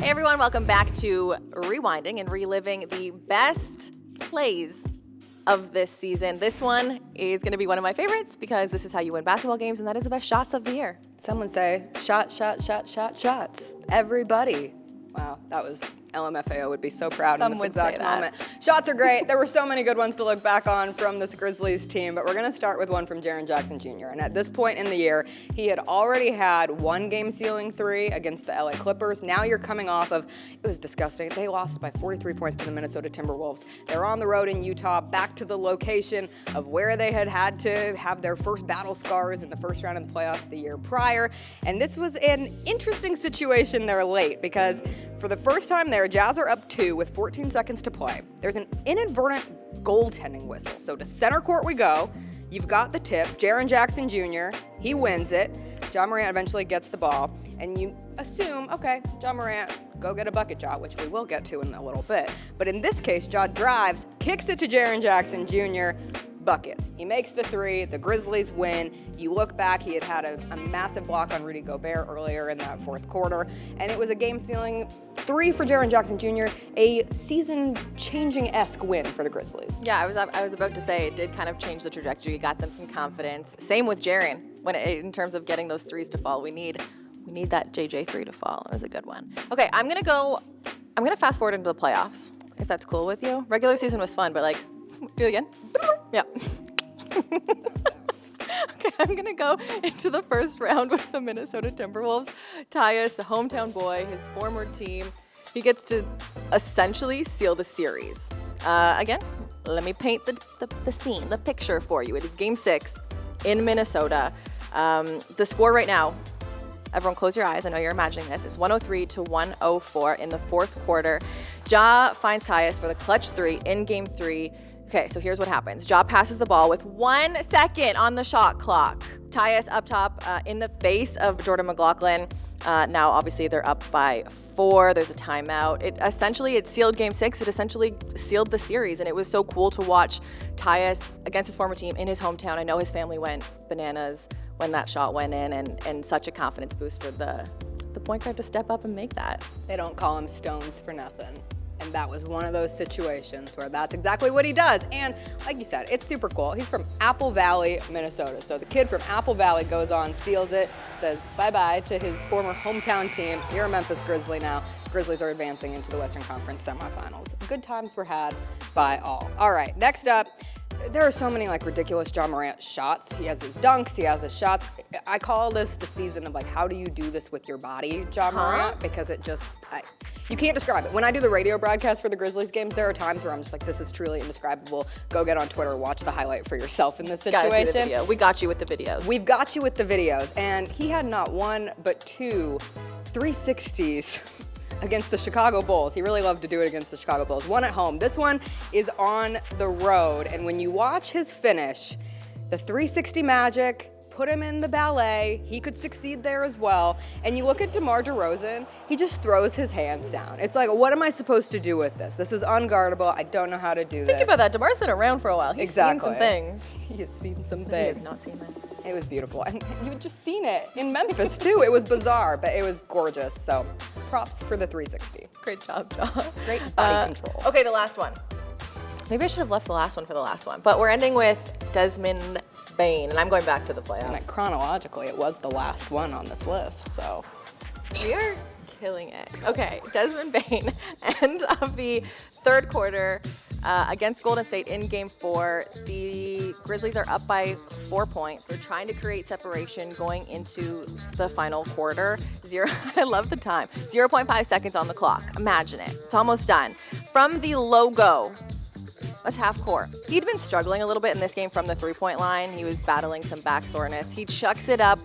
Hey everyone, welcome back to Rewinding and reliving the best plays of this season. This one is going to be one of my favorites because this is how you win basketball games, and that is the best shots of the year. Someone say, shots. Everybody. Wow, that was LMFAO would be so proud in this exact moment. Shots are great. There were so many good ones to look back on from this Grizzlies team, but we're going to start with one from Jaren Jackson Jr. And at this point in the year, he had already had one game-sealing three against the LA Clippers. Now you're coming off of, it was disgusting. They lost by 43 points to the Minnesota Timberwolves. They're on the road in Utah, back to the location of where they had to have their first battle scars in the first round of the playoffs the year prior. And this was an interesting situation there late because for the first time there, Jazz are up 2 with 14 seconds to play. There's an inadvertent goaltending whistle. So to center court we go. You've got the tip. Jaren Jackson Jr., he wins it. Ja Morant eventually gets the ball. And you assume, okay, Ja Morant, go get a bucket shot, which we will get to in a little bit. But in this case, Ja drives, kicks it to Jaren Jackson Jr., buckets. He makes the three, the Grizzlies win. You look back, he had a massive block on Rudy Gobert earlier in that fourth quarter, and it was a game-sealing three for Jaren Jackson Jr., a season-changing-esque win for the Grizzlies. Yeah, I was about to say it did kind of change the trajectory, got them some confidence. Same with Jaren, in terms of getting those threes to fall. We need that JJ three to fall. It was a good one. Okay, I'm gonna fast forward into the playoffs, if that's cool with you. Regular season was fun, but do it again. Yeah. Okay, I'm going to go into the first round with the Minnesota Timberwolves. Tyus, the hometown boy, his former team, he gets to essentially seal the series. Again, let me paint the scene, the picture for you. It is Game 6 in Minnesota. The score right now, everyone close your eyes, I know you're imagining this, it's 103-104 in the fourth quarter. Ja finds Tyus for the clutch three in Game 3. Okay, so here's what happens. Ja passes the ball with 1 second on the shot clock. Tyus up top in the face of Jordan McLaughlin. Now, obviously, they're up by 4. There's a timeout. It sealed Game 6. It essentially sealed the series, and it was so cool to watch Tyus against his former team in his hometown. I know his family went bananas when that shot went in, and such a confidence boost for the point guard to step up and make that. They don't call him Stones for nothing. And that was one of those situations where that's exactly what he does. And like you said, it's super cool. He's from Apple Valley, Minnesota. So the kid from Apple Valley goes on, seals it, says bye-bye to his former hometown team. You're a Memphis Grizzly now. Grizzlies are advancing into the Western Conference semifinals. Good times were had by all. All right, next up, there are so many ridiculous Ja Morant shots. He has his dunks, he has his shots. I call this the season of how do you do this with your body, Ja Morant? Because it just, you can't describe it. When I do the radio broadcast for the Grizzlies games, there are times where I'm just this is truly indescribable. Go get on Twitter, watch the highlight for yourself in this situation. Gotta see the video. We got you with the videos. We've got you with the videos. And he had not one, but 2 360s against the Chicago Bulls. He really loved to do it against the Chicago Bulls. One at home. This one is on the road. And when you watch his finish, the 360 magic, put him in the ballet. He could succeed there as well. And you look at DeMar DeRozan, he just throws his hands down. It's what am I supposed to do with this? This is unguardable. I don't know how to do this. Think about that. DeMar's been around for a while. He's seen some things. He has seen some things. He has not seen this. It was beautiful. And you had just seen it in Memphis too. It was bizarre, but it was gorgeous. So props for the 360. Great job, Ja. Great body control. Okay, the last one. Maybe I should have left the last one for the last one. But we're ending with Desmond Bane, and I'm going back to the playoffs. And chronologically, it was the last one on this list, so. We are killing it. Okay, Desmond Bane, end of the third quarter against Golden State in Game 4. The Grizzlies are up by 4 points. They're trying to create separation going into the final quarter. I love the time. 0.5 seconds on the clock. Imagine it. It's almost done. From the logo, was half court. He'd been struggling a little bit in this game from the three-point line. He was battling some back soreness. He chucks it up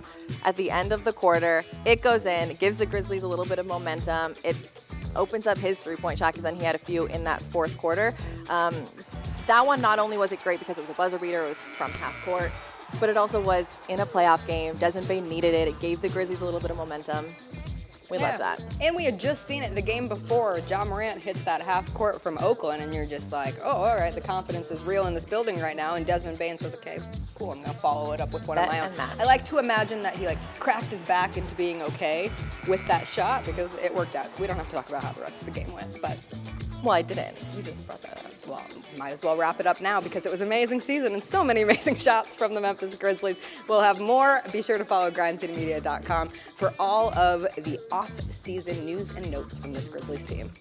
at the end of the quarter. It goes in. It gives the Grizzlies a little bit of momentum. It opens up his three-point shot because then he had a few in that fourth quarter. That one, not only was it great because it was a buzzer beater, it was from half court, but it also was in a playoff game. Desmond Bane needed it. It gave the Grizzlies a little bit of momentum. We love that. And we had just seen it the game before. John Morant hits that half court from Oakland, and you're just like, oh, all right, the confidence is real in this building right now. And Desmond Bane says, okay, cool, I'm going to follow it up with one of my own. I like to imagine that he cracked his back into being okay with that shot because it worked out. We don't have to talk about how the rest of the game went, but. Well, I didn't. You just brought that up. Well, might as well wrap it up now because it was an amazing season and so many amazing shots from the Memphis Grizzlies. We'll have more. Be sure to follow grindcitymedia.com for all of the off-season news and notes from this Grizzlies team.